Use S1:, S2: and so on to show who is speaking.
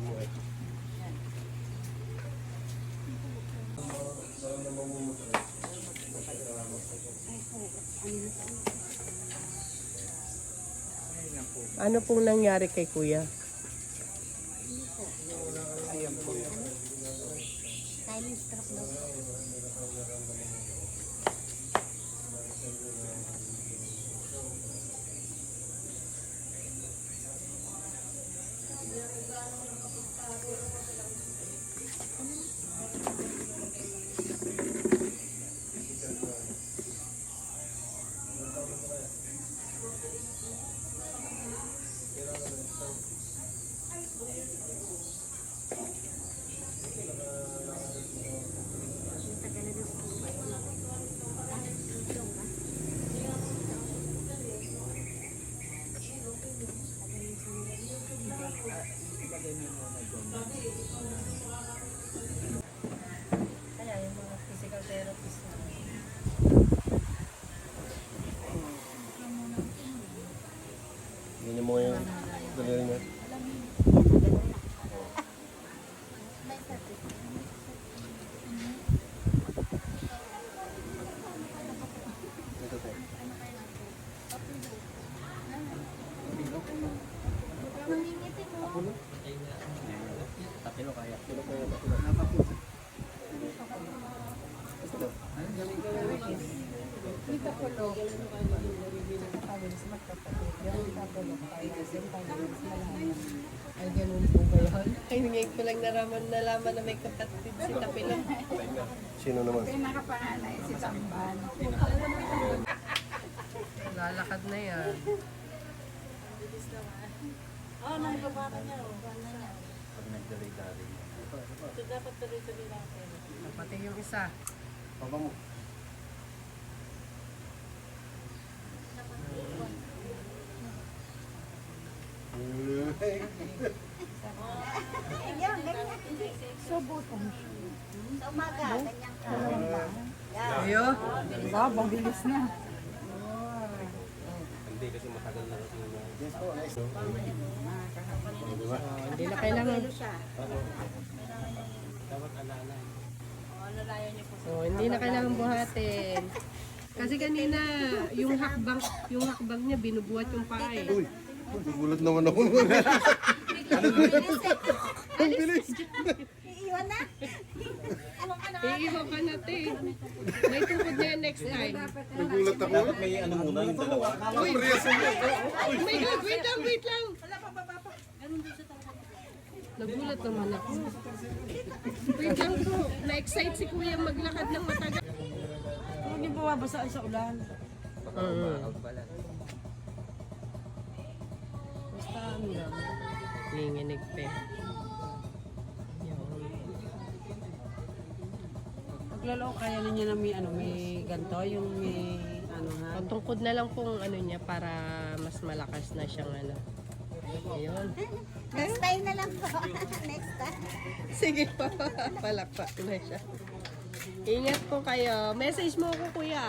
S1: mo eh.
S2: Ano pong nangyari kay kuya?
S3: Silent stroke daw. Kaya yung mga physical therapist na
S1: Ganyan mo yung daliri niya. Ito po. Tapilo kaya. Tapilo kaya.
S2: Ay, ganun po ba yun? Ay, ngayon ko lang nalaman na may kapatid si Tapilo.
S1: Sino naman?
S3: pinakapanganay si Tamban.
S2: Lalakad na yan.
S3: Oh, nangabara niya.
S1: Pag nagdali-dali.
S3: Ito dapat tuloy-tuloy natin.
S2: Pati yung isa.
S1: Papa mo.
S3: Yan, ganyan. Subutong siya. Sa umaga, ganyan ka.
S2: Ayo.
S3: Diba, mabilis na.
S1: Hindi kasi matagal na kasi na. Yes po, nice.
S2: Hindi na kailangan.
S1: Dapat ala-ala.
S2: Oh, hindi na kailangan buhatin. Kasi kanina, yung hakbang niya, binubuhat yung paa eh.
S1: Uy, nagulat naman ako. Ang bilis.
S3: Iiwan na.
S2: Iiwan ka natin. May tungkod na yan next time.
S1: Nagulat ako. Dapat may ano muna yung dalawa.
S2: Uy! Oh my God, wait lang, wait lang. Nagulat naman ako. Wait lang po, na-excite si kuya maglakad ng matagal.
S3: Huwag niyo bumabasa sa ulan.
S2: Basta ano lang, nanginginig pa eh.
S4: Maglalaw kaya ninyo na may may ganto, yung may ha.
S2: Pagtungkod na lang pong ano niya para mas malakas na siyang ano. Ayun.
S3: Next time na lang po. Next time.
S2: Sige po, palakpak na siya. Ingat po kayo. Message mo ako kuya.